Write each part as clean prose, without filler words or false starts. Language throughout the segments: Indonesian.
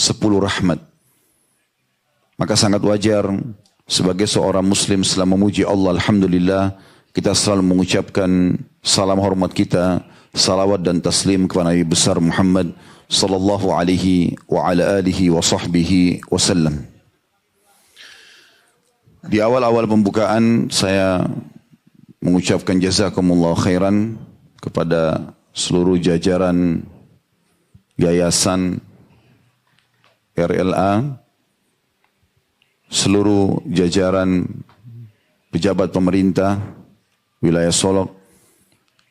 10 rahmat. Maka sangat wajar sebagai seorang muslim setelah memuji Allah, alhamdulillah, kita selalu mengucapkan salam hormat kita, salawat dan taslim kepada Nabi besar Muhammad sallallahu alaihi wa ala alihi wa sahbihi wasallam. Di awal-awal pembukaan saya mengucapkan jazakumullah khairan kepada seluruh jajaran yayasan RLA, seluruh jajaran pejabat pemerintah wilayah Solok,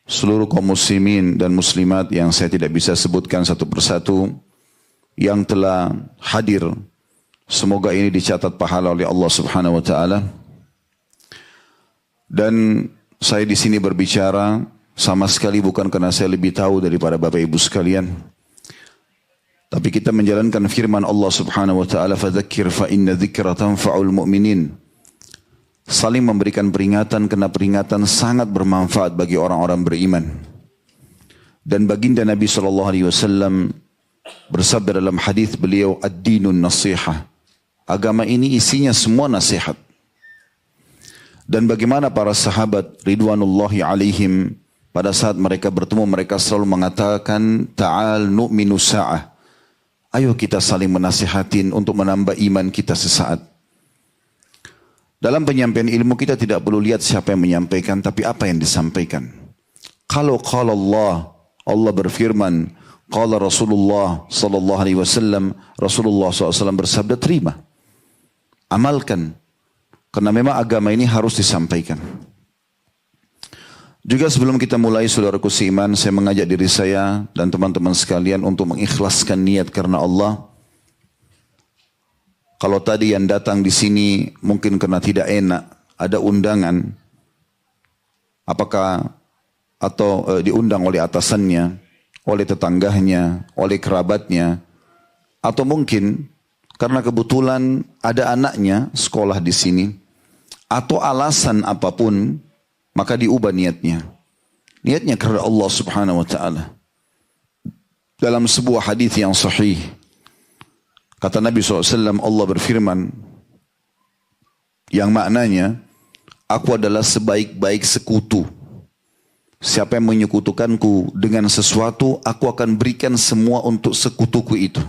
seluruh kaum muslimin dan muslimat yang saya tidak bisa sebutkan satu persatu yang telah hadir. Semoga ini dicatat pahala oleh Allah Subhanahu wa taala. Dan saya di sini berbicara sama sekali bukan karena saya lebih tahu daripada Bapak Ibu sekalian. Tapi kita menjalankan firman Allah Subhanahu wa taala, fadzakir fa inna dzikra tanfa'ul mu'minin. Saling memberikan peringatan karena peringatan sangat bermanfaat bagi orang-orang beriman. Dan baginda Nabi sallallahu alaihi wasallam bersabda dalam hadis beliau, ad-dinun nasihah. Agama ini isinya semua nasihat. Dan bagaimana para sahabat ridwanullahi alaihim pada saat mereka bertemu, mereka selalu mengatakan, ta'al nu'minu sa'ah. Ayo kita saling menasihatin untuk menambah iman kita sesaat. Dalam penyampaian ilmu kita tidak perlu lihat siapa yang menyampaikan, tapi apa yang disampaikan. Kalau qala Allah berfirman, qala Rasulullah sallallahu alaihi wasallam, Rasulullah SAW bersabda, terima. Amalkan. Karena memang agama ini harus disampaikan. Juga sebelum kita mulai, saudaraku seiman, saya mengajak diri saya dan teman-teman sekalian untuk mengikhlaskan niat karena Allah. Kalau tadi yang datang di sini mungkin karena tidak enak, ada undangan, apakah atau diundang oleh atasannya, oleh tetangganya, oleh kerabatnya, atau mungkin karena kebetulan ada anaknya sekolah di sini, atau alasan apapun, maka diubah niatnya. Niatnya karena Allah Subhanahu wa taala. Dalam sebuah hadis yang sahih, kata Nabi SAW, Allah berfirman, yang maknanya, aku adalah sebaik-baik sekutu. Siapa yang menyekutukanku dengan sesuatu, aku akan berikan semua untuk sekutuku itu.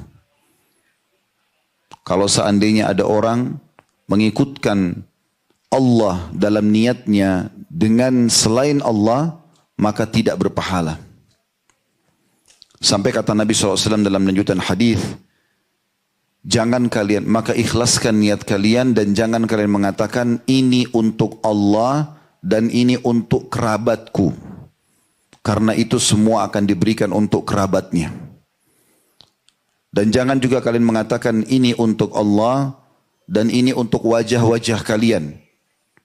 Kalau seandainya ada orang mengikutkan Allah dalam niatnya dengan selain Allah, maka tidak berpahala. Sampai kata Nabi SAW dalam lanjutan hadis, jangan kalian, maka ikhlaskan niat kalian dan jangan kalian mengatakan ini untuk Allah dan ini untuk kerabatku. Karena itu semua akan diberikan untuk kerabatnya. Dan jangan juga kalian mengatakan ini untuk Allah dan ini untuk wajah-wajah kalian.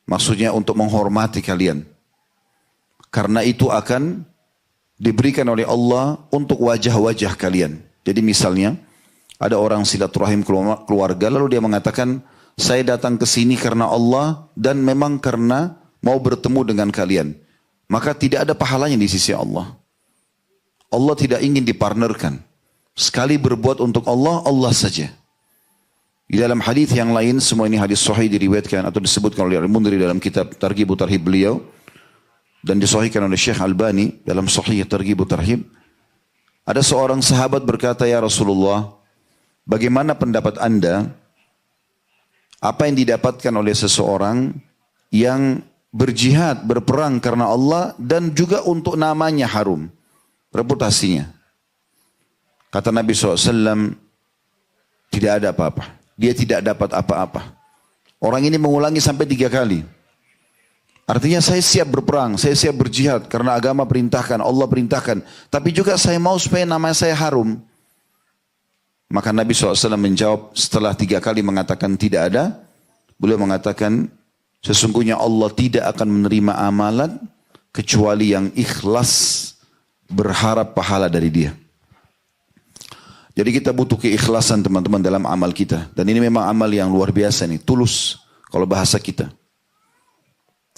Maksudnya untuk menghormati kalian. Karena itu akan diberikan oleh Allah untuk wajah-wajah kalian. Jadi misalnya ada orang silaturahim keluarga lalu dia mengatakan saya datang ke sini karena Allah dan memang karena mau bertemu dengan kalian. Maka tidak ada pahalanya di sisi Allah. Allah tidak ingin dipartnerkan. Sekali berbuat untuk Allah, Allah saja. Di dalam hadis yang lain, semua ini hadis sahih diriwayatkan atau disebutkan oleh Al-Mundhiri dalam kitab Targhib Tarhib beliau dan disahihkan oleh Syekh Albani dalam Sahih Targhib Tarhib. Ada seorang sahabat berkata, ya Rasulullah, bagaimana pendapat Anda apa yang didapatkan oleh seseorang yang berjihad, berperang karena Allah dan juga untuk namanya harum, reputasinya. Kata Nabi SAW, tidak ada apa-apa. Dia tidak dapat apa-apa. Orang ini mengulangi sampai 3 kali. Artinya saya siap berperang, saya siap berjihad karena agama perintahkan, Allah perintahkan. Tapi juga saya mau supaya nama saya harum. Maka Nabi SAW menjawab setelah 3 kali mengatakan tidak ada. Beliau mengatakan sesungguhnya Allah tidak akan menerima amalan kecuali yang ikhlas berharap pahala dari dia. Jadi kita butuh keikhlasan teman-teman dalam amal kita. Dan ini memang amal yang luar biasa nih, tulus kalau bahasa kita.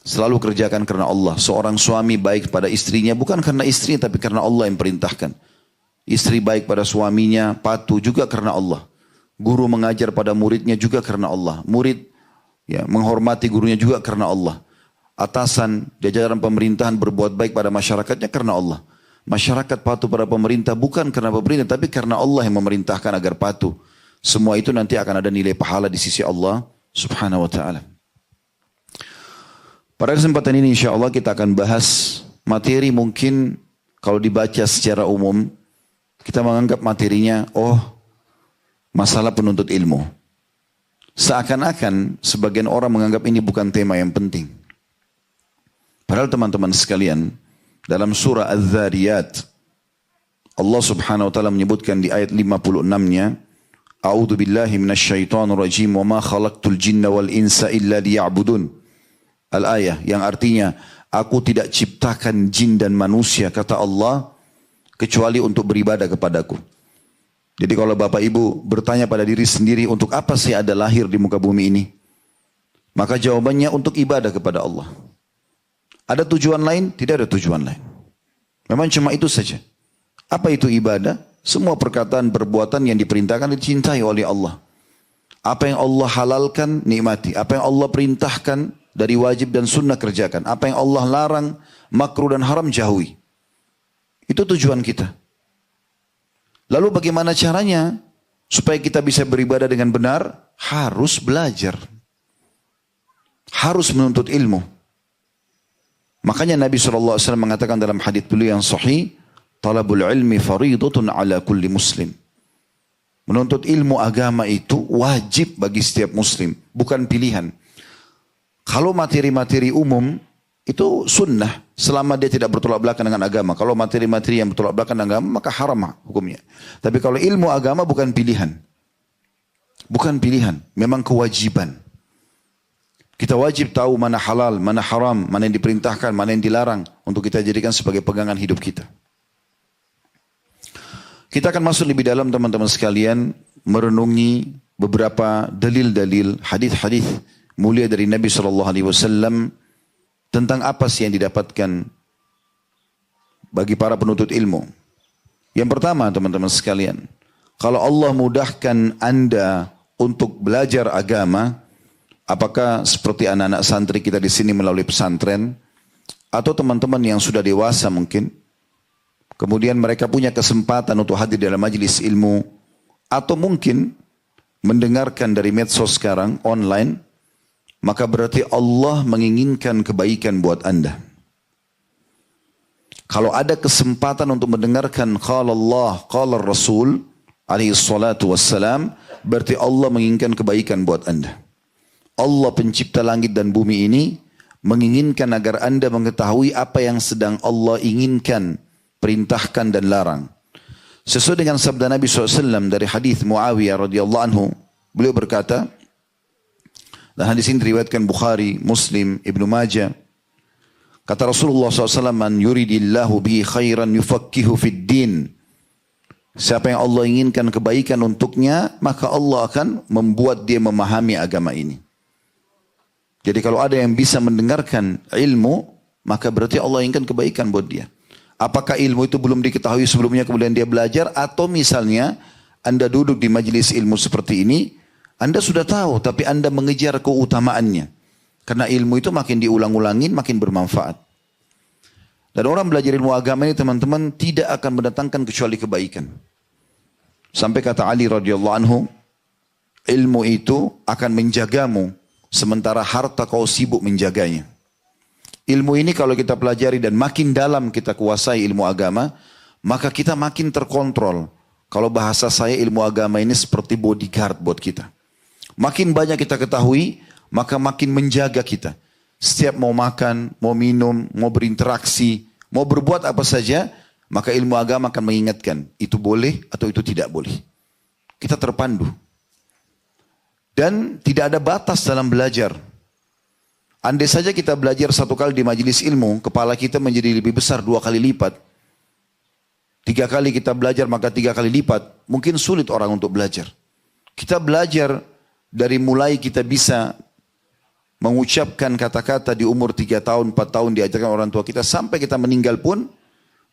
Selalu kerjakan karena Allah. Seorang suami baik pada istrinya bukan karena istrinya tapi karena Allah yang perintahkan. Istri baik pada suaminya patuh juga karena Allah. Guru mengajar pada muridnya juga karena Allah. Murid ya, menghormati gurunya juga karena Allah. Atasan, jajaran pemerintahan berbuat baik pada masyarakatnya karena Allah. Masyarakat patuh pada pemerintah bukan karena pemerintah, tapi karena Allah yang memerintahkan agar patuh. Semua itu nanti akan ada nilai pahala di sisi Allah subhanahu wa ta'ala. Pada kesempatan ini insya Allah kita akan bahas materi mungkin kalau dibaca secara umum, kita menganggap materinya, masalah penuntut ilmu. Seakan-akan sebagian orang menganggap ini bukan tema yang penting. Padahal teman-teman sekalian, dalam surah Az-Zariyat, Allah subhanahu wa ta'ala menyebutkan di ayat 56-nya, A'udhu billahi minasyaitonir rajim wa ma khalaqtul jinna wal insa illa liya'budun. Al-ayah yang artinya, aku tidak ciptakan jin dan manusia, kata Allah, kecuali untuk beribadah kepadaku. Jadi kalau Bapak Ibu bertanya pada diri sendiri, untuk apa sih ada lahir di muka bumi ini? Maka jawabannya untuk ibadah kepada Allah. Ada tujuan lain? Tidak ada tujuan lain. Memang cuma itu saja. Apa itu ibadah? Semua perkataan, perbuatan yang diperintahkan dicintai oleh Allah. Apa yang Allah halalkan, nikmati. Apa yang Allah perintahkan dari wajib dan sunnah kerjakan. Apa yang Allah larang, makruh dan haram jauhi. Itu tujuan kita. Lalu bagaimana caranya supaya kita bisa beribadah dengan benar? Harus belajar. Harus menuntut ilmu. Makanya Nabi SAW mengatakan dalam hadits beliau yang sahih, talabul ilmi faridatun ala kulli muslim. Menuntut ilmu agama itu wajib bagi setiap muslim, bukan pilihan. Kalau materi-materi umum itu sunnah selama dia tidak bertolak belakang dengan agama. Kalau materi-materi yang bertolak belakang dengan agama maka haram hukumnya. Tapi kalau ilmu agama bukan pilihan. Bukan pilihan, memang kewajiban. Kita wajib tahu mana halal, mana haram, mana yang diperintahkan, mana yang dilarang untuk kita jadikan sebagai pegangan hidup kita. Kita akan masuk lebih dalam teman-teman sekalian merenungi beberapa dalil-dalil hadis-hadis mulia dari Nabi SAW tentang apa sih yang didapatkan bagi para penuntut ilmu. Yang pertama teman-teman sekalian, kalau Allah mudahkan Anda untuk belajar agama, apakah seperti anak-anak santri kita di sini melalui pesantren, atau teman-teman yang sudah dewasa mungkin, kemudian mereka punya kesempatan untuk hadir dalam majelis ilmu, atau mungkin mendengarkan dari medsos sekarang, online, maka berarti Allah menginginkan kebaikan buat Anda. Kalau ada kesempatan untuk mendengarkan qala Allah, qala Rasul, alaihi salatu wassalam, berarti Allah menginginkan kebaikan buat Anda. Allah pencipta langit dan bumi ini menginginkan agar Anda mengetahui apa yang sedang Allah inginkan, perintahkan dan larang. Sesuai dengan sabda Nabi SAW dari hadis Muawiyah radhiyallahu anhu, beliau berkata, dan hadis ini diriwayatkan Bukhari, Muslim, Ibnu Majah. Kata Rasulullah SAW, man yuridillahu bihi khairan yufakkihu fid din. Siapa yang Allah inginkan kebaikan untuknya, maka Allah akan membuat dia memahami agama ini. Jadi kalau ada yang bisa mendengarkan ilmu, maka berarti Allah inginkan kebaikan buat dia. Apakah ilmu itu belum diketahui sebelumnya kemudian dia belajar, atau misalnya Anda duduk di majelis ilmu seperti ini, Anda sudah tahu tapi Anda mengejar keutamaannya. Karena ilmu itu makin diulang-ulangin makin bermanfaat. Dan orang belajar ilmu agama ini teman-teman tidak akan mendatangkan kecuali kebaikan. Sampai kata Ali radhiyallahu anhu, ilmu itu akan menjagamu sementara harta kau sibuk menjaganya. Ilmu ini kalau kita pelajari dan makin dalam kita kuasai ilmu agama, maka kita makin terkontrol. Kalau bahasa saya ilmu agama ini seperti bodyguard buat kita. Makin banyak kita ketahui, maka makin menjaga kita. Setiap mau makan, mau minum, mau berinteraksi, mau berbuat apa saja, maka ilmu agama akan mengingatkan, itu boleh atau itu tidak boleh. Kita terpandu. Dan tidak ada batas dalam belajar. Andai saja kita belajar satu kali di majelis ilmu, kepala kita menjadi lebih besar 2 kali lipat. 3 kali kita belajar maka 3 kali lipat. Mungkin sulit orang untuk belajar. Kita belajar dari mulai kita bisa mengucapkan kata-kata di umur 3 tahun, 4 tahun diajarkan orang tua kita. Sampai kita meninggal pun,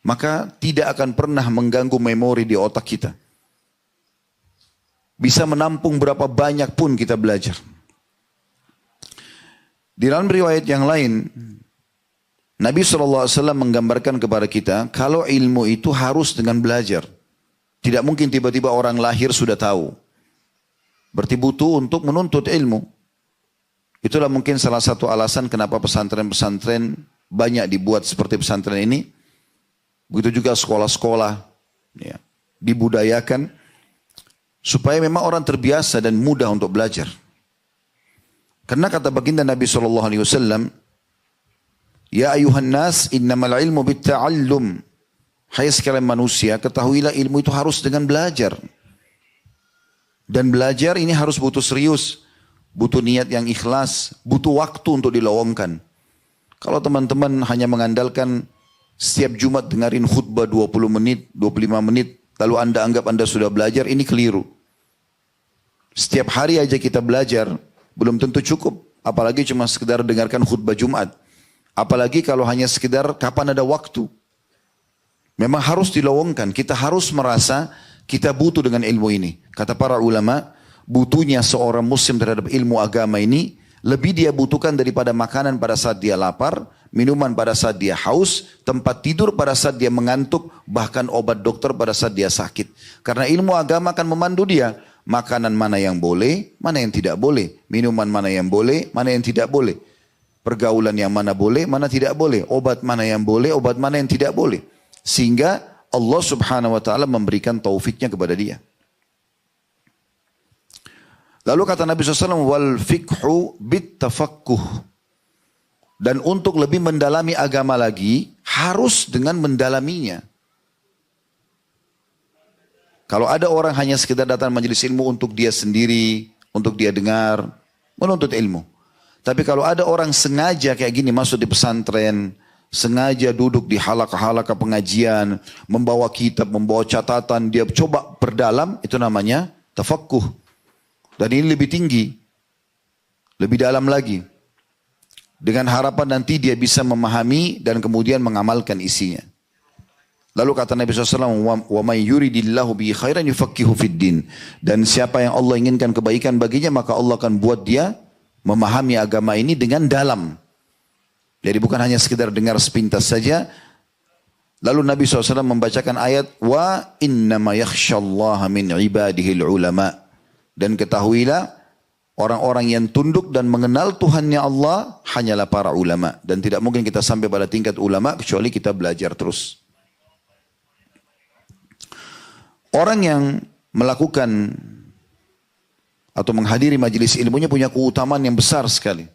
maka tidak akan pernah mengganggu memori di otak kita. bisa menampung berapa banyak pun kita belajar. Di dalam riwayat yang lain, Nabi SAW menggambarkan kepada kita, kalau ilmu itu harus dengan belajar. Tidak mungkin tiba-tiba orang lahir sudah tahu. Berarti butuh untuk menuntut ilmu. Itulah mungkin salah satu alasan kenapa pesantren-pesantren banyak dibuat seperti pesantren ini. Begitu juga sekolah-sekolah, ya, dibudayakan supaya memang orang terbiasa dan mudah untuk belajar. Karena kata baginda Nabi SAW, ya ayuhan nas innamal ilmu bitta'allum. Hai sekalian manusia, ketahuilah ilmu itu harus dengan belajar. Dan belajar ini harus butuh serius, butuh niat yang ikhlas, butuh waktu untuk dilowongkan. Kalau teman-teman hanya mengandalkan setiap Jumat dengarin khutbah 20 menit, 25 menit, lalu Anda anggap Anda sudah belajar, ini keliru. Setiap hari aja kita belajar, belum tentu cukup. Apalagi cuma sekedar dengarkan khutbah Jumat. Apalagi kalau hanya sekedar kapan ada waktu. Memang harus dilowongkan. Kita harus merasa kita butuh dengan ilmu ini. Kata para ulama, butuhnya seorang muslim terhadap ilmu agama ini lebih dia butuhkan daripada makanan pada saat dia lapar, minuman pada saat dia haus, tempat tidur pada saat dia mengantuk, bahkan obat dokter pada saat dia sakit. Karena ilmu agama akan memandu dia. Makanan mana yang boleh, mana yang tidak boleh. Minuman mana yang boleh, mana yang tidak boleh. Pergaulan yang mana boleh, mana tidak boleh. Obat mana yang boleh, obat mana yang tidak boleh. Sehingga Allah subhanahu wa ta'ala memberikan taufiknya kepada dia. Lalu kata Nabi SAW, wal fikhu bit tafakkuh. Dan untuk lebih mendalami agama lagi, harus dengan mendalaminya. Kalau ada orang hanya sekedar datang majelis ilmu untuk dia sendiri, untuk dia dengar, menuntut ilmu. Tapi kalau ada orang sengaja kayak gini masuk di pesantren, sengaja duduk di halaqah-halaqah pengajian, membawa kitab, membawa catatan, dia coba perdalam, itu namanya tafakkuh. Dan ini lebih tinggi, lebih dalam lagi. Dengan harapan nanti dia bisa memahami dan kemudian mengamalkan isinya. Lalu kata Nabi SAW, wa may yuridillahu bihi khairan yufaqqihu fid din. Dan siapa yang Allah inginkan kebaikan baginya, maka Allah akan buat dia memahami agama ini dengan dalam. Jadi bukan hanya sekedar dengar sepintas saja. Lalu Nabi SAW membacakan ayat, wa innama yakhshallaha min ibadihil ulama. Dan ketahuilah, orang-orang yang tunduk dan mengenal Tuhannya Allah hanyalah para ulama. Dan tidak mungkin kita sampai pada tingkat ulama kecuali kita belajar terus. Orang yang melakukan atau menghadiri majelis ilmunya punya keutamaan yang besar sekali.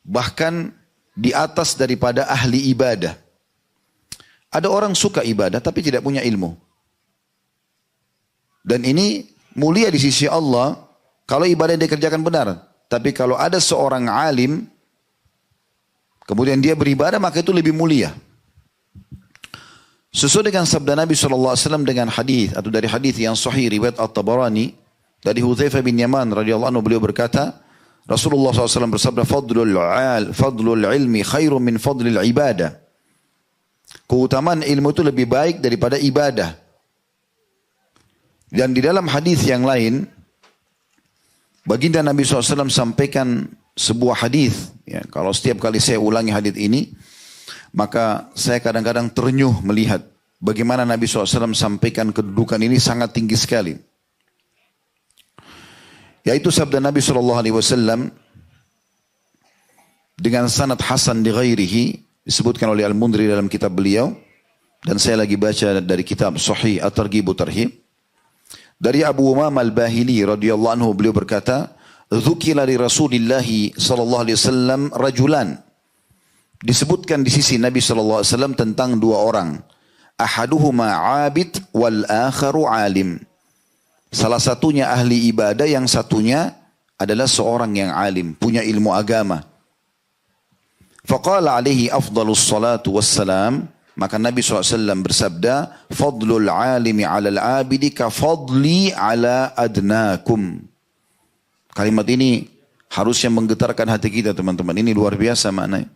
Bahkan di atas daripada ahli ibadah. Ada orang suka ibadah tapi tidak punya ilmu. Dan ini mulia di sisi Allah kalau ibadah yang dikerjakan benar. Tapi kalau ada seorang alim, kemudian dia beribadah, maka itu lebih mulia. Sesuai dengan sabda Nabi SAW dengan hadis atau dari hadis yang sahih riwayat At-Tabarani dari Hudzaifah bin Yaman radhiyallahu anhu, beliau berkata, Rasulullah SAW bersabda, fadlul ilmi khairun min fadlil ibadah. Keutamaan ilmu itu lebih baik daripada ibadah. Dan di dalam hadis yang lain, baginda Nabi SAW sampaikan sebuah hadis. Ya, kalau setiap kali saya ulangi hadis ini, maka saya kadang-kadang ternyuh melihat bagaimana Nabi SAW sampaikan kedudukan ini sangat tinggi sekali. Yaitu sabda Nabi SAW dengan sanad hasan di ghairihi, disebutkan oleh Al-Mundri dalam kitab beliau, dan saya lagi baca dari kitab Sahih At-Targhib Tarhib. Dari Abu Umamah Al-Bahili radhiyallahu anhu, beliau berkata, "Dzukira li Rasulillah sallallahu alaihi wasallam rajulan." Disebutkan di sisi Nabi SAW tentang dua orang. Ahaduhuma abid wal akharu alim. Salah satunya ahli ibadah, yang satunya adalah seorang yang alim, punya ilmu agama. Faqala alaihi afdalus salatu wassalam. Maka Nabi SAW bersabda, Fadlul alimi alal abidi ka fadli ala adnakum. Kalimat ini harusnya menggetarkan hati kita, teman-teman. Ini luar biasa maknanya.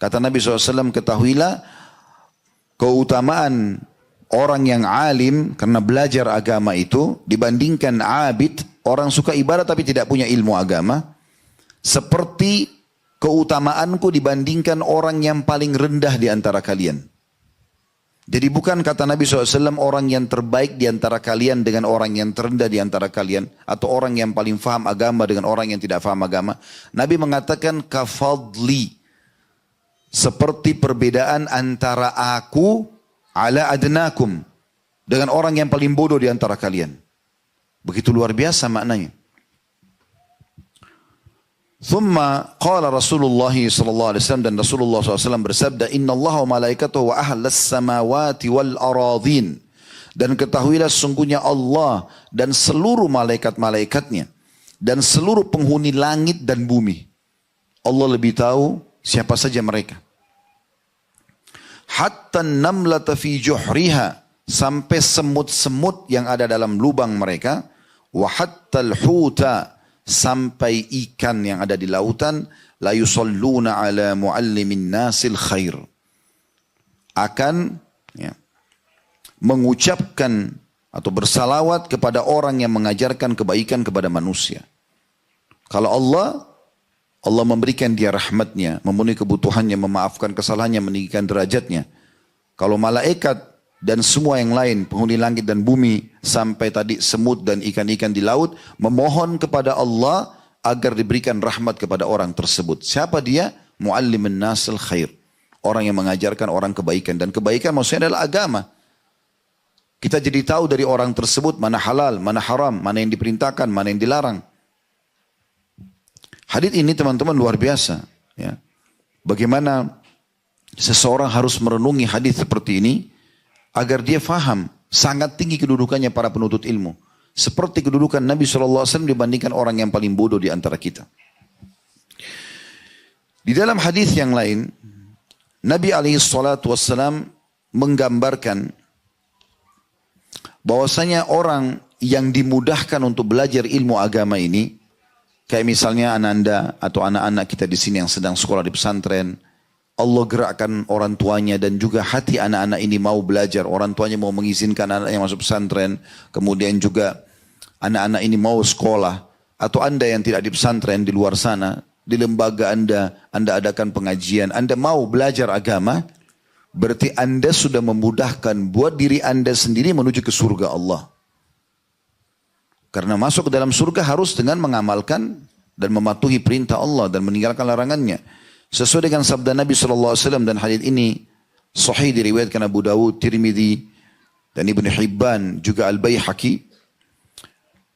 Kata Nabi SAW, ketahuilah keutamaan orang yang alim karena belajar agama itu dibandingkan abid, orang suka ibadah tapi tidak punya ilmu agama, seperti keutamaanku dibandingkan orang yang paling rendah di antara kalian. Jadi bukan kata Nabi SAW orang yang terbaik di antara kalian dengan orang yang terendah di antara kalian, atau orang yang paling faham agama dengan orang yang tidak faham agama. Nabi mengatakan kafadli, seperti perbedaan antara aku ala adnakum dengan orang yang paling bodoh di antara kalian. Begitu luar biasa maknanya. Thumma qala Rasulullah sallallahu alaihi wasallam, dan Rasulullah SAW bersabda, Inna Allah wa malaikatahu wa ahlas samawati wal aradhin. Dan ketahuilah sesungguhnya Allah dan seluruh malaikat-malaikatnya dan seluruh penghuni langit dan bumi. Allah lebih tahu siapa saja mereka. Hatta namlata fi juhriha, sampai semut-semut yang ada dalam lubang mereka. Wa hatta al-huta, sampai ikan yang ada di lautan. La yusalluna ala muallimin nasil khair, akan mengucapkan atau bersalawat kepada orang yang mengajarkan kebaikan kepada manusia. Kalau Allah memberikan dia rahmatnya, memenuhi kebutuhannya, memaafkan kesalahannya, meninggikan derajatnya. Kalau malaikat dan semua yang lain, penghuni langit dan bumi, sampai tadi semut dan ikan-ikan di laut, memohon kepada Allah agar diberikan rahmat kepada orang tersebut. Siapa dia? Muallimun nasil khair, orang yang mengajarkan orang kebaikan. Dan kebaikan maksudnya adalah agama. Kita jadi tahu dari orang tersebut mana halal, mana haram, mana yang diperintahkan, mana yang dilarang. Hadits ini teman-teman luar biasa. Ya. Bagaimana seseorang harus merenungi hadits seperti ini agar dia faham sangat tinggi kedudukannya para penuntut ilmu. Seperti kedudukan Nabi SAW dibandingkan orang yang paling bodoh di antara kita. Di dalam hadis yang lain, Nabi SAW menggambarkan bahwasanya orang yang dimudahkan untuk belajar ilmu agama ini, kayak misalnya Ananda atau anak-anak kita di sini yang sedang sekolah di pesantren, Allah gerakkan orang tuanya dan juga hati anak-anak ini mau belajar. Orang tuanya mau mengizinkan anaknya masuk pesantren. Kemudian juga anak-anak ini mau sekolah. Atau Anda yang tidak di pesantren di luar sana, di lembaga Anda adakan pengajian, Anda mau belajar agama, berarti Anda sudah memudahkan buat diri Anda sendiri menuju ke surga Allah. Karena masuk ke dalam surga harus dengan mengamalkan dan mematuhi perintah Allah dan meninggalkan larangannya. Sesuai dengan sabda Nabi SAW, dan hadits ini sahih diriwayatkan Abu Dawud, Tirmidzi, dan Ibn Hibban, juga Al-Baihaqi.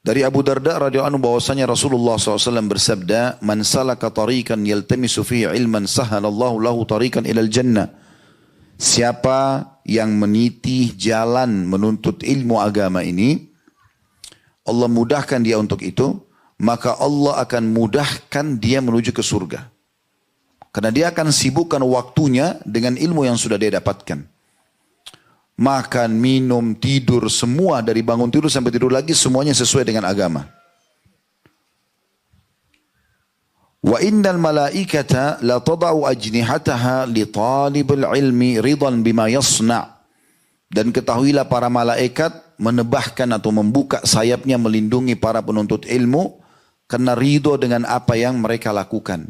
Dari Abu Darda radhiyallahu anhu bahwasanya Rasulullah SAW bersabda, Man salaka tariqan yaltamisu fihi ilman sahalallahu lahu tariqan ilal jannah. Siapa yang meniti jalan menuntut ilmu agama ini, Allah mudahkan dia untuk itu, maka Allah akan mudahkan dia menuju ke surga. Karena dia akan sibukkan waktunya dengan ilmu yang sudah dia dapatkan. Makan, minum, tidur, semua dari bangun tidur sampai tidur lagi, semuanya sesuai dengan agama. Wa innal malaikata la tada'u ajnihataha li talibil ilmi ridan bima yasna'. Dan ketahuilah para malaikat menebahkan atau membuka sayapnya melindungi para penuntut ilmu karena ridho dengan apa yang mereka lakukan.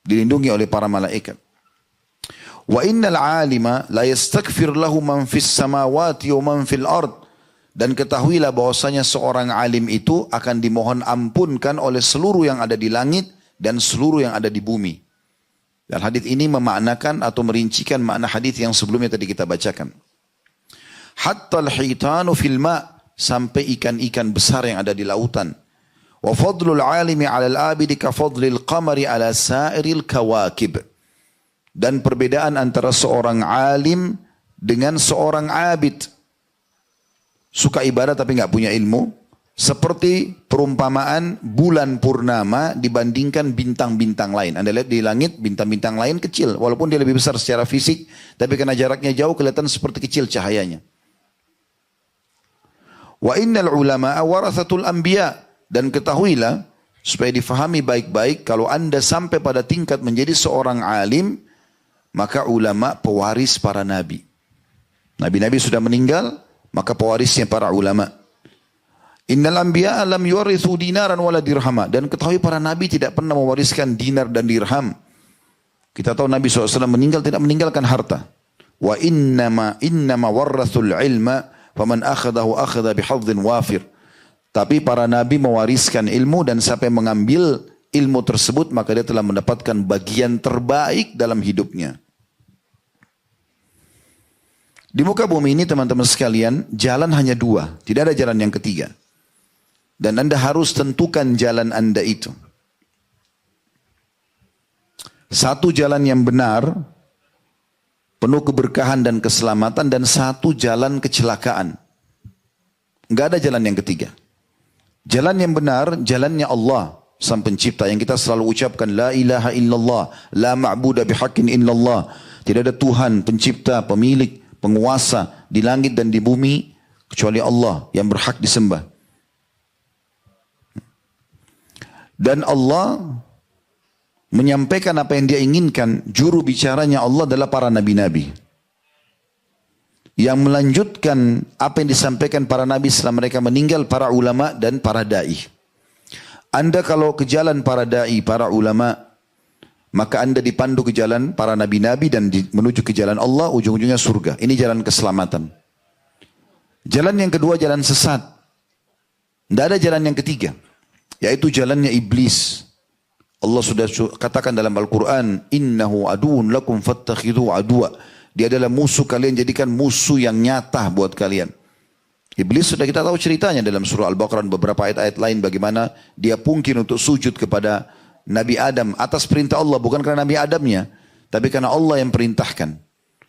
Dilindungi oleh para malaikat. Wa innal alima la yastaghfir lahu man fis samawati wa man fil ard. Dan ketahuilah bahwasanya seorang alim itu akan dimohon ampunkan oleh seluruh yang ada di langit dan seluruh yang ada di bumi. Dan hadis ini memaknakan atau merincikan makna hadis yang sebelumnya tadi kita bacakan. Hatta al-hitanu fil ma', sampai ikan-ikan besar yang ada di lautan. Wa fadlul alimi 'ala al-'abidi ka fadlil qamari 'ala sa'iril kawakib. Dan perbedaan antara seorang alim dengan seorang abid, suka ibadah tapi enggak punya ilmu, seperti perumpamaan bulan purnama dibandingkan bintang-bintang lain. Anda lihat di langit bintang-bintang lain kecil, walaupun dia lebih besar secara fisik, tapi karena jaraknya jauh kelihatan seperti kecil cahayanya. Wa innal ulama'a warathatul anbiya. Dan ketahuilah, supaya difahami baik-baik, kalau Anda sampai pada tingkat menjadi seorang alim, maka ulama pewaris para nabi. Nabi-nabi sudah meninggal, maka pewarisnya para ulama. Innal anbiya lam yuwarithu dinaran wala dirhama. Dan ketahui para nabi tidak pernah mewariskan dinar dan dirham. Kita tahu Nabi SAW meninggal tidak meninggalkan harta. Wa innama warrathul ilma faman akhadahu akhadha bihadzin wafir. Tapi para nabi mewariskan ilmu dan siapa yang mengambil ilmu tersebut maka dia telah mendapatkan bagian terbaik dalam hidupnya. Di muka bumi ini teman-teman sekalian, jalan hanya dua. Tidak ada jalan yang ketiga. Dan Anda harus tentukan jalan Anda itu. Satu jalan yang benar, penuh keberkahan dan keselamatan, dan satu jalan kecelakaan. Enggak ada jalan yang ketiga. Jalan yang benar, jalannya Allah, Sang Pencipta, yang kita selalu ucapkan, La ilaha illallah, la ma'buda bihaqqin illallah. Tidak ada Tuhan, pencipta, pemilik, penguasa di langit dan di bumi kecuali Allah yang berhak disembah. Dan Allah menyampaikan apa yang dia inginkan. Juru bicaranya Allah adalah para nabi-nabi yang melanjutkan apa yang disampaikan para nabi setelah mereka meninggal, para ulama dan para da'i. Anda kalau ke jalan para da'i, para ulama, maka Anda dipandu ke jalan para nabi-nabi dan menuju ke jalan Allah, ujung-ujungnya surga. Ini jalan keselamatan. Jalan yang kedua jalan sesat. Tidak ada jalan yang ketiga, yaitu jalannya iblis. Allah sudah katakan dalam Al-Quran, Innahu aduun lakum fattakhidhu aduwa. Dia adalah musuh kalian, jadikan musuh yang nyata buat kalian. Iblis sudah kita tahu ceritanya dalam surah Al-Baqarah dan beberapa ayat-ayat lain bagaimana dia pungkir untuk sujud kepada Nabi Adam atas perintah Allah, bukan karena Nabi Adamnya, tapi karena Allah yang perintahkan.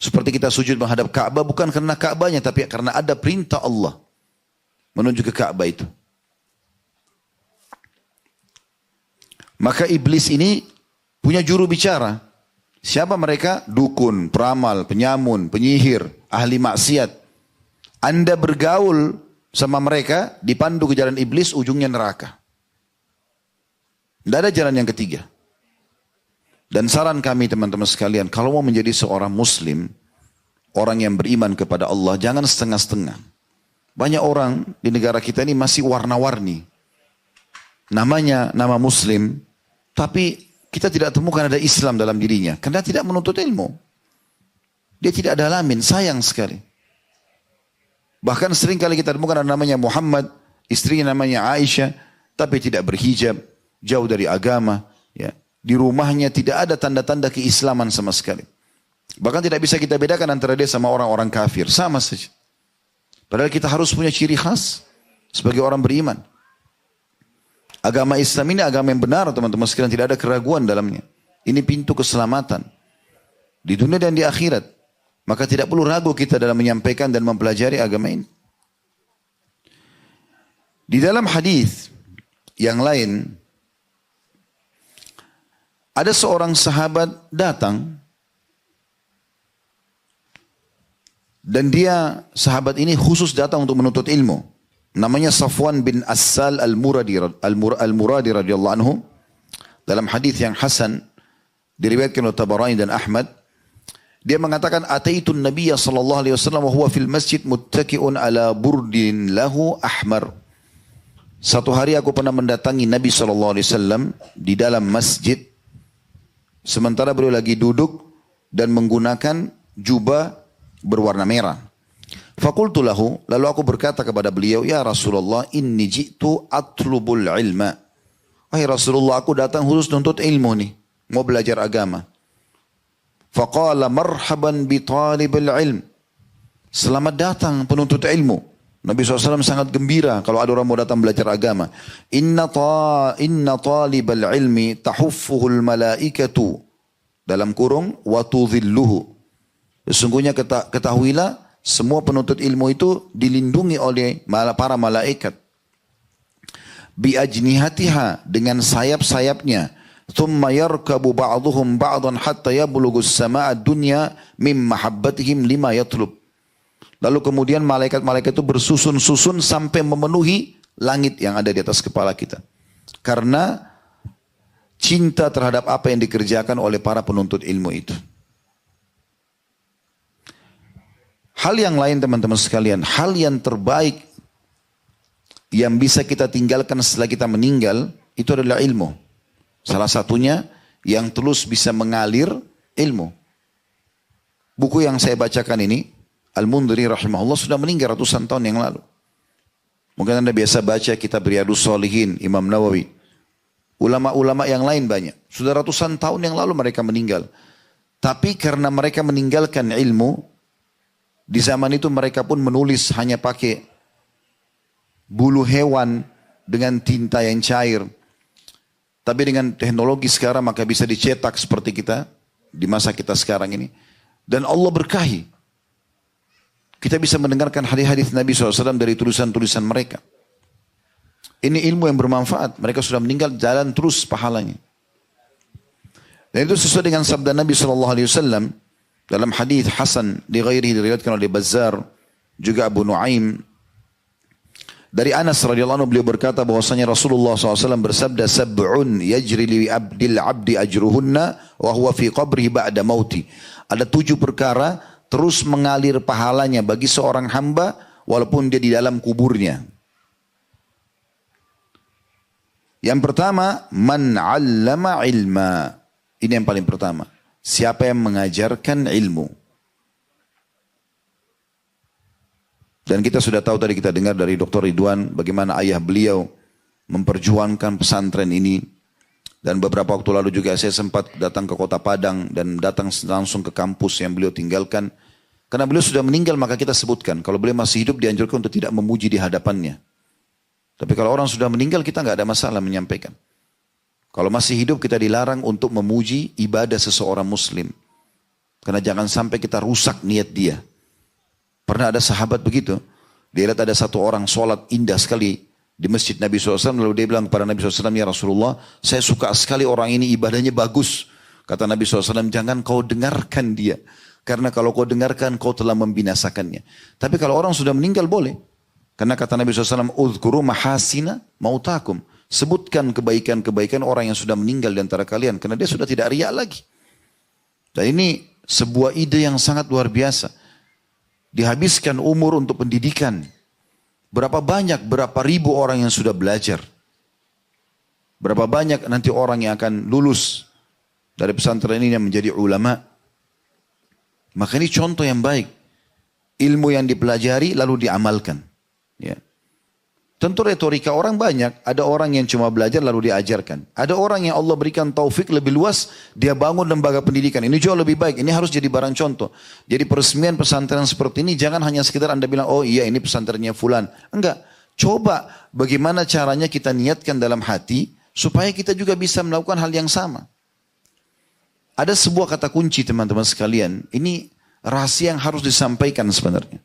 Seperti kita sujud menghadap Ka'bah bukan karena Ka'bahnya, tapi karena ada perintah Allah menuju ke Ka'bah itu. Maka iblis ini punya juru bicara. Siapa mereka? Dukun, peramal, penyamun, penyihir, ahli maksiat. Anda bergaul sama mereka, dipandu ke jalan iblis, ujungnya neraka. Tidak ada jalan yang ketiga. Dan saran kami teman-teman sekalian, kalau mau menjadi seorang muslim, orang yang beriman kepada Allah, jangan setengah-setengah. Banyak orang di negara kita ini masih warna-warni. Namanya nama muslim, tapi kita tidak temukan ada Islam dalam dirinya. Karena tidak menuntut ilmu. Dia tidak dalamin, sayang sekali. Bahkan sering kali kita temukan ada namanya Muhammad, istrinya namanya Aisyah, tapi tidak berhijab, jauh dari agama, ya. Di rumahnya tidak ada tanda-tanda keislaman sama sekali. Bahkan tidak bisa kita bedakan antara dia sama orang-orang kafir, sama saja. Padahal kita harus punya ciri khas sebagai orang beriman. Agama Islam ini agama yang benar, teman-teman sekalian, tidak ada keraguan dalamnya. Ini pintu keselamatan di dunia dan di akhirat. Maka tidak perlu ragu kita dalam menyampaikan dan mempelajari agama ini. Di dalam hadis yang lain, ada seorang sahabat datang dan dia, sahabat ini khusus datang untuk menuntut ilmu. Namanya Safwan bin Assal al-Muradi radhiyallahu anhu. Dalam hadis yang hasan diriwayatkan oleh Tabarani dan Ahmad, dia mengatakan, Ataitun Nabiyya sallallahu alaihi wasallam wa huwa fil masjid muttaki'un ala burdin lahu ahmar. Satu hari aku pernah mendatangi Nabi sallallahu alaihi wasallam di dalam masjid, sementara beliau lagi duduk dan menggunakan jubah berwarna merah. Fakultu lahu, lalu aku berkata kepada beliau, Ya Rasulullah, inni ji'tu atlubul ilma. Wahai Rasulullah, aku datang khusus untuk ilmu nih, mau belajar agama. Faqala marhaban bi talibil ilm. Selamat datang penuntut ilmu. Nabi SAW sangat gembira kalau ada orang mau datang belajar agama. Inna talibal ilmi tahuffuhul malaikatu. Dalam kurung, wa tudhilluhu. Sesungguhnya ketahuilah, semua penuntut ilmu itu dilindungi oleh para malaikat. Bi ajnihatiha, dengan sayap-sayapnya. Thumma yarkabu ba'duhum ba'dan hatta yablughus samaa'a dunya mim mahabbatihim lima yatlub. Lalu kemudian malaikat-malaikat itu bersusun-susun sampai memenuhi langit yang ada di atas kepala kita. Karena cinta terhadap apa yang dikerjakan oleh para penuntut ilmu itu. Hal yang lain teman-teman sekalian, hal yang terbaik yang bisa kita tinggalkan setelah kita meninggal, itu adalah ilmu. Salah satunya yang terus bisa mengalir ilmu. Buku yang saya bacakan ini, Al-Mundhiri rahimahullah sudah meninggal ratusan tahun yang lalu. Mungkin Anda biasa baca kitab Riyadhus Shalihin, Imam Nawawi. Ulama-ulama yang lain banyak. Sudah ratusan tahun yang lalu mereka meninggal. Tapi karena mereka meninggalkan ilmu, di zaman itu mereka pun menulis hanya pakai bulu hewan dengan tinta yang cair. Tapi dengan teknologi sekarang maka bisa dicetak seperti kita di masa kita sekarang ini. Dan Allah berkahi. Kita bisa mendengarkan hadis-hadis Nabi SAW dari tulisan-tulisan mereka. Ini ilmu yang bermanfaat. Mereka sudah meninggal, jalan terus pahalanya. Dan itu sesuai dengan sabda Nabi SAW dalam hadis Hasan di ghairihi diriwayatkan oleh Bazzar, juga Abu Nuaim. Dari Anas radhiyallahu anhu beliau berkata bahwasanya Rasulullah SAW bersabda, "Sab'un yajri li abdil abdi ajruhunna wa huwa fi qabrihi ba'da mauti." Ada 7 perkara terus mengalir pahalanya bagi seorang hamba walaupun dia di dalam kuburnya. Yang pertama, man 'allama ilma. Ini yang paling pertama. Siapa yang mengajarkan ilmu? Dan kita sudah tahu tadi, kita dengar dari Dr. Ridwan bagaimana ayah beliau memperjuangkan pesantren ini. Dan beberapa waktu lalu juga saya sempat datang ke kota Padang dan datang langsung ke kampus yang beliau tinggalkan. Karena beliau sudah meninggal maka kita sebutkan. Kalau beliau masih hidup dianjurkan untuk tidak memuji di hadapannya. Tapi kalau orang sudah meninggal kita nggak ada masalah menyampaikan. Kalau masih hidup kita dilarang untuk memuji ibadah seseorang muslim. Karena jangan sampai kita rusak niat dia. Pernah ada sahabat begitu. Dia lihat ada satu orang sholat indah sekali di masjid Nabi SAW. Lalu dia bilang kepada Nabi SAW, "Ya Rasulullah, saya suka sekali orang ini, ibadahnya bagus." Kata Nabi SAW, "Jangan kau dengarkan dia. Karena kalau kau dengarkan kau telah membinasakannya." Tapi kalau orang sudah meninggal boleh. Karena kata Nabi SAW, "Udhkuru mahasina mautakum." Sebutkan kebaikan-kebaikan orang yang sudah meninggal di antara kalian. Karena dia sudah tidak riya lagi. Dan ini sebuah ide yang sangat luar biasa. Dihabiskan umur untuk pendidikan. Berapa banyak, berapa ribu orang yang sudah belajar. Berapa banyak nanti orang yang akan lulus dari pesantren ini yang menjadi ulama. Maka ini contoh yang baik. Ilmu yang dipelajari lalu diamalkan. Ya. Tentu retorika orang banyak. Ada orang yang cuma belajar lalu diajarkan. Ada orang yang Allah berikan taufik lebih luas. Dia bangun lembaga pendidikan. Ini jauh lebih baik. Ini harus jadi barang contoh. Jadi peresmian pesantren seperti ini jangan hanya sekedar Anda bilang, "Oh iya ini pesantrennya fulan." Enggak. Coba bagaimana caranya kita niatkan dalam hati supaya kita juga bisa melakukan hal yang sama. Ada sebuah kata kunci teman-teman sekalian. Ini rahasia yang harus disampaikan sebenarnya.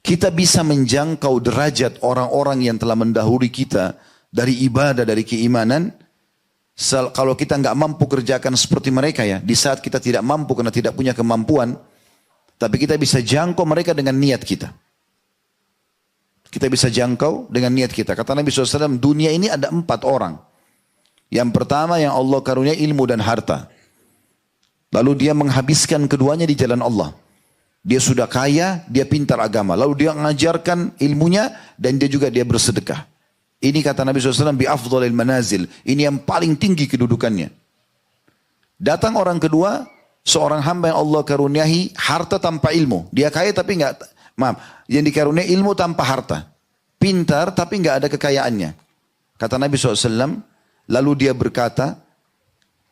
Kita bisa menjangkau derajat orang-orang yang telah mendahului kita dari ibadah, dari keimanan. Kalau kita nggak mampu kerjakan seperti mereka ya, di saat kita tidak mampu karena tidak punya kemampuan, tapi kita bisa jangkau mereka dengan niat kita. Kita bisa jangkau dengan niat kita. Kata Nabi SAW, dunia ini ada 4 orang. Yang pertama yang Allah karunia ilmu dan harta. Lalu dia menghabiskan keduanya di jalan Allah. Dia sudah kaya, dia pintar agama. Lalu dia mengajarkan ilmunya dan dia bersedekah. Ini kata Nabi SAW, bi afdhalil manazil. Ini yang paling tinggi kedudukannya. Datang orang kedua, seorang hamba yang Allah karuniahi harta tanpa ilmu. Dia kaya tapi yang dikaruniai ilmu tanpa harta. Pintar tapi enggak ada kekayaannya. Kata Nabi SAW, lalu dia berkata,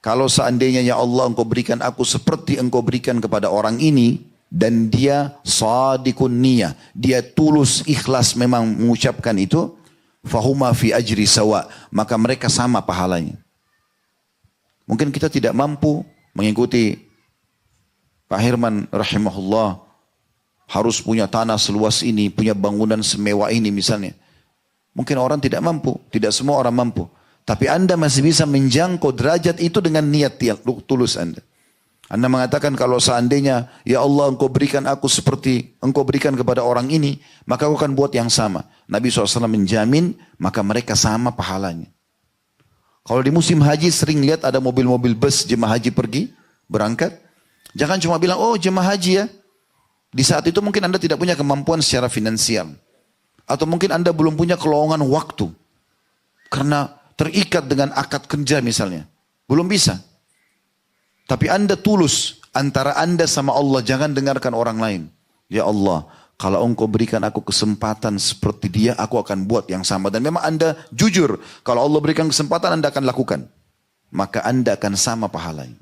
"Kalau seandainya ya Allah engkau berikan aku seperti engkau berikan kepada orang ini, dan dia sadikun niyah, dia tulus ikhlas memang mengucapkan itu, fahuma fi ajri sawa, maka mereka sama pahalanya." Mungkin kita tidak mampu mengikuti Pak Herman rahimahullah, harus punya tanah seluas ini, punya bangunan semewah ini misalnya. Mungkin orang tidak mampu, tidak semua orang mampu. Tapi Anda masih bisa menjangkau derajat itu dengan niat yang tulus Anda. Anda mengatakan kalau seandainya ya Allah engkau berikan aku seperti engkau berikan kepada orang ini, maka aku akan buat yang sama. Nabi SAW menjamin maka mereka sama pahalanya. Kalau di musim haji sering lihat ada mobil-mobil bus jemaah haji pergi berangkat. Jangan cuma bilang, "Oh jemaah haji ya." Di saat itu mungkin Anda tidak punya kemampuan secara finansial. Atau mungkin Anda belum punya kelowongan waktu. Karena terikat dengan akad kerja misalnya. Belum bisa. Tapi Anda tulus antara Anda sama Allah. Jangan dengarkan orang lain. Ya Allah, kalau Engkau berikan aku kesempatan seperti dia, aku akan buat yang sama. Dan memang Anda jujur. Kalau Allah berikan kesempatan, Anda akan lakukan. Maka Anda akan sama pahalanya.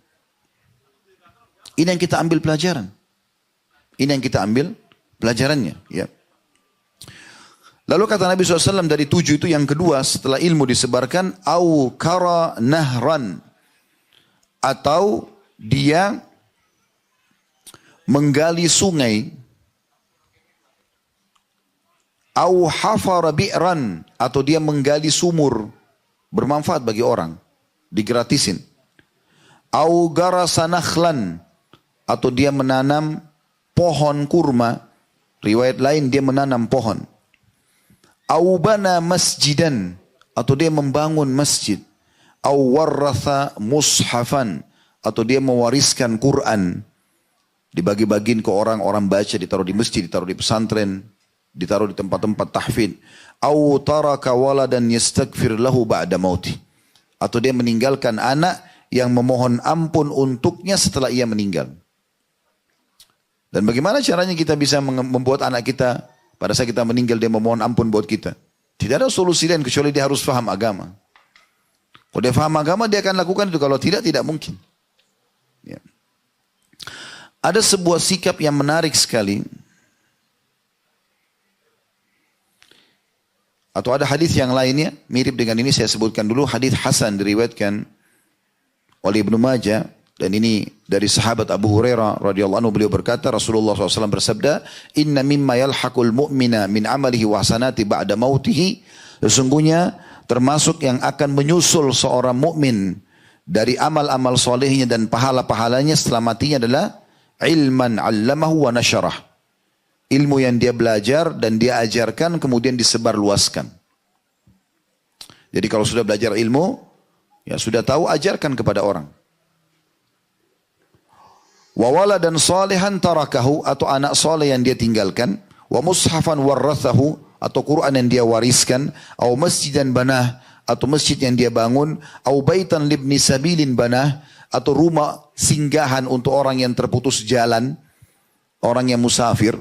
Ini yang kita ambil pelajaran. Ini yang kita ambil pelajarannya. Ya. Lalu kata Nabi SAW dari 7 itu yang kedua setelah ilmu disebarkan. Au kara nahran. Atau dia menggali sungai. Au hafara bi'ran. Atau dia menggali sumur. Bermanfaat bagi orang. Digratisin. Au garasa nakhlan. Atau dia menanam pohon kurma. Riwayat lain dia menanam pohon. Aubana masjidan. Atau dia membangun masjid. Awarratha mushafan. Atau dia mewariskan Quran. Dibagi-bagiin ke orang baca, ditaruh di masjid, ditaruh di pesantren, ditaruh di tempat-tempat tahfidz. Au taraka waladan yastaghfir lahu ba'da mauti. Atau dia meninggalkan anak yang memohon ampun untuknya setelah ia meninggal. Dan bagaimana caranya kita bisa membuat anak kita pada saat kita meninggal dia memohon ampun buat kita? Tidak ada solusi lain kecuali dia harus faham agama. Kalau dia faham agama dia akan lakukan itu. Kalau tidak, tidak mungkin. Ya. Ada sebuah sikap yang menarik sekali. Atau ada hadis yang lainnya mirip dengan ini, saya sebutkan dulu. Hadis Hasan diriwayatkan oleh Ibnu Majah. Dan ini dari sahabat Abu Hurairah radhiyallahu anhu, beliau berkata, Rasulullah SAW bersabda, Inna mimma yalhaqul mu'mina min amalihi wa hasanati ba'da mautihi. Sesungguhnya termasuk yang akan menyusul seorang mukmin dari amal-amal solehnya dan pahala-pahalanya setelah matinya adalah ilman 'allamahu wa nasyarah. Ilmu yang dia belajar dan dia ajarkan kemudian disebarluaskan. Jadi kalau sudah belajar ilmu, ya sudah tahu, ajarkan kepada orang. Wa waladan salihan tarakahu, atau anak soleh yang dia tinggalkan. Wa mushafan warrathahu, atau Quran yang dia wariskan. Au masjidan banah, atau masjid yang dia bangun. Au baitan libni sabilin banah, atau rumah singgahan untuk orang yang terputus jalan, orang yang musafir,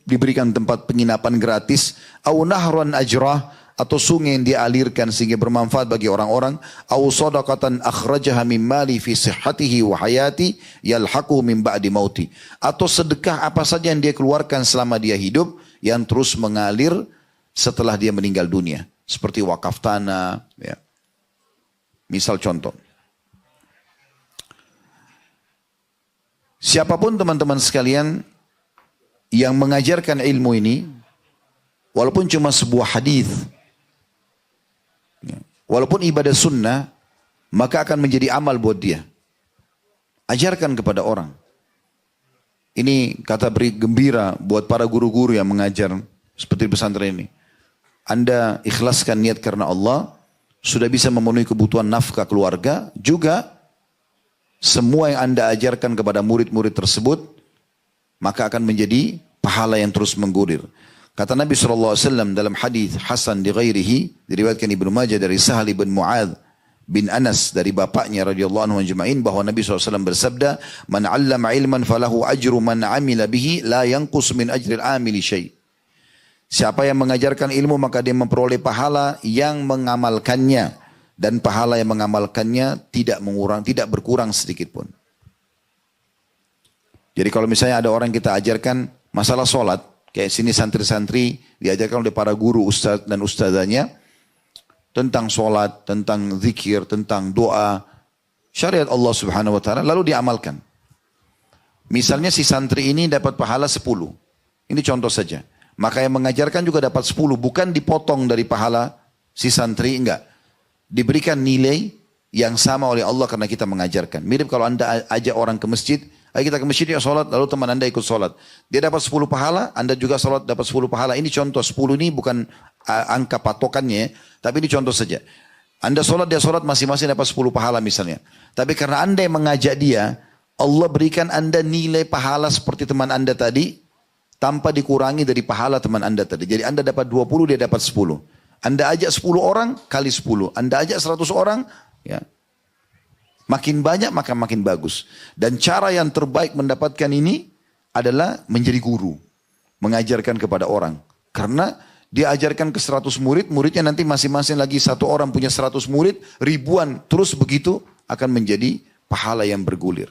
diberikan tempat penginapan gratis. Au nahran ajrah, atau sungai yang dialirkan sehingga bermanfaat bagi orang-orang. Au sadaqatan akhrajaha min mali fi sihhatihi wa hayati yalhaqu min ba'di mauti. Atau sedekah apa saja yang dia keluarkan selama dia hidup yang terus mengalir setelah dia meninggal dunia. Seperti wakaf tanah, ya. Misal contoh. Siapapun teman-teman sekalian yang mengajarkan ilmu ini, walaupun cuma sebuah hadis, walaupun ibadah sunnah, maka akan menjadi amal buat dia. Ajarkan kepada orang. Ini kata beri gembira buat para guru-guru yang mengajar seperti pesantren ini. Anda ikhlaskan niat karena Allah, sudah bisa memenuhi kebutuhan nafkah keluarga, juga semua yang Anda ajarkan kepada murid-murid tersebut, maka akan menjadi pahala yang terus menggulir. Kata Nabi SAW dalam hadis Hasan di ghairihi, diriwayatkan Ibnu Majah dari Sahal bin Mu'adz bin Anas dari bapaknya radhiyallahu anhu ajma'in, bahwa Nabi SAW bersabda, Man 'allama ilman falahu ajru man 'amila bihi la yanqus min ajril 'amili syai'. Siapa yang mengajarkan ilmu maka dia memperoleh pahala yang mengamalkannya, dan pahala yang mengamalkannya tidak berkurang sedikit pun. Jadi kalau misalnya ada orang kita ajarkan masalah sholat, kayak sini santri-santri diajarkan oleh para guru ustaz dan ustazanya tentang sholat, tentang zikir, tentang doa, syariat Allah Subhanahu wa taala, lalu diamalkan. Misalnya si santri ini dapat pahala 10. Ini contoh saja. Maka yang mengajarkan juga dapat 10, bukan dipotong dari pahala si santri, enggak. Diberikan nilai yang sama oleh Allah karena kita mengajarkan. Mirip kalau Anda ajak orang ke masjid, ayo kita ke masjid ya sholat, lalu teman Anda ikut sholat. Dia dapat 10 pahala, Anda juga sholat dapat 10 pahala. Ini contoh, 10 ini bukan angka patokannya, tapi ini contoh saja. Anda sholat, dia sholat, masing-masing dapat 10 pahala misalnya. Tapi karena Anda yang mengajak dia, Allah berikan Anda nilai pahala seperti teman Anda tadi, tanpa dikurangi dari pahala teman Anda tadi. Jadi Anda dapat 20, dia dapat 10. Anda ajak 10 orang kali 10. Anda ajak 100 orang, ya. Makin banyak maka makin bagus. Dan cara yang terbaik mendapatkan ini adalah menjadi guru. Mengajarkan kepada orang. Karena dia ajarkan ke 100 murid, muridnya nanti masing-masing lagi satu orang punya 100 murid, ribuan, terus begitu akan menjadi pahala yang bergulir.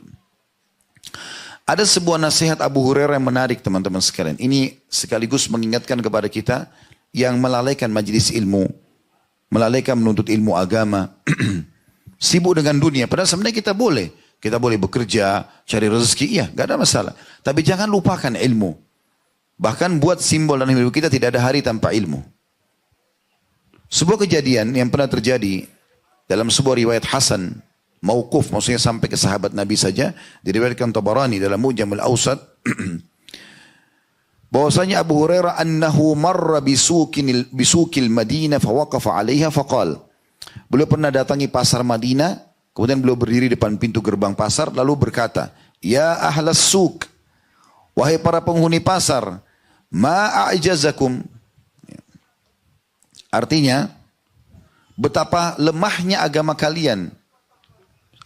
Ada sebuah nasihat Abu Hurairah yang menarik teman-teman sekalian. Ini sekaligus mengingatkan kepada kita yang melalaikan majelis ilmu, melalaikan menuntut ilmu agama, sibuk dengan dunia. Padahal sebenarnya kita boleh bekerja, cari rezeki, iya, gak ada masalah. Tapi jangan lupakan ilmu. Bahkan buat simbol dalam hidup kita tidak ada hari tanpa ilmu. Sebuah kejadian yang pernah terjadi dalam sebuah riwayat Hasan, mauquf, maksudnya sampai ke sahabat Nabi saja, diriwayatkan Tabarani dalam Mu'jamul Awsat, bahwasanya Abu Hurairah annahu marra bisukil Madinah fawaqafa 'alaiha faqal. Beliau pernah datangi pasar Madinah, kemudian beliau berdiri depan pintu gerbang pasar lalu berkata, "Ya ahlas suk, wahai para penghuni pasar, ma a'jazakum." Artinya, betapa lemahnya agama kalian.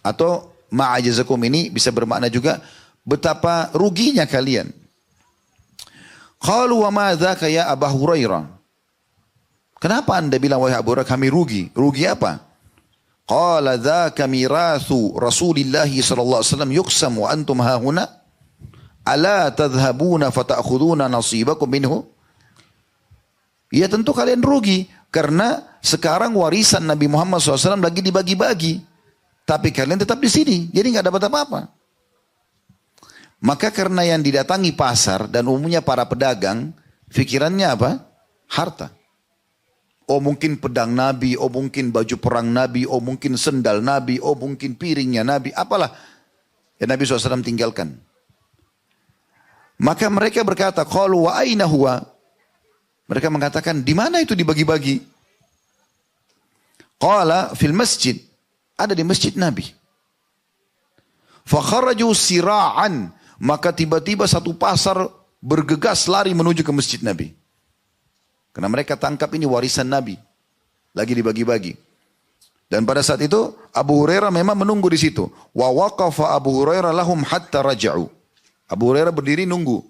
Atau ma'ajazakum ini bisa bermakna juga betapa ruginya kalian. Qalu wa ma dzaka ya Abu Hurairah? Kenapa Anda bilang wahai Abu Hurairah kami rugi? Rugi apa? Qala dzaka mirathu Rasulillah sallallahu alaihi wasallam yuqsam wa antum hahuna ala tadhhabuna fata'khuduna nasibakum minhu? Ya tentu kalian rugi karena sekarang warisan Nabi Muhammad SAW lagi dibagi-bagi. Tapi kalian tetap di sini, jadi nggak dapat apa-apa. Maka karena yang didatangi pasar dan umumnya para pedagang, pikirannya apa? Harta. Oh mungkin pedang Nabi, oh mungkin baju perang Nabi, oh mungkin sendal Nabi, oh mungkin piringnya Nabi, apalah yang Nabi SAW tinggalkan. Maka mereka berkata, qalu wa aina huwa? Mereka mengatakan, di mana itu dibagi-bagi? Qala fil masjid. Ada di masjid Nabi. Fakharaju sira'an. Maka tiba-tiba satu pasar bergegas lari menuju ke masjid Nabi. Karena mereka tangkap ini warisan Nabi. Lagi dibagi-bagi. Dan pada saat itu Abu Hurairah memang menunggu di situ. Wa waqafa Abu Hurairah lahum hatta raja'u. Abu Hurairah berdiri nunggu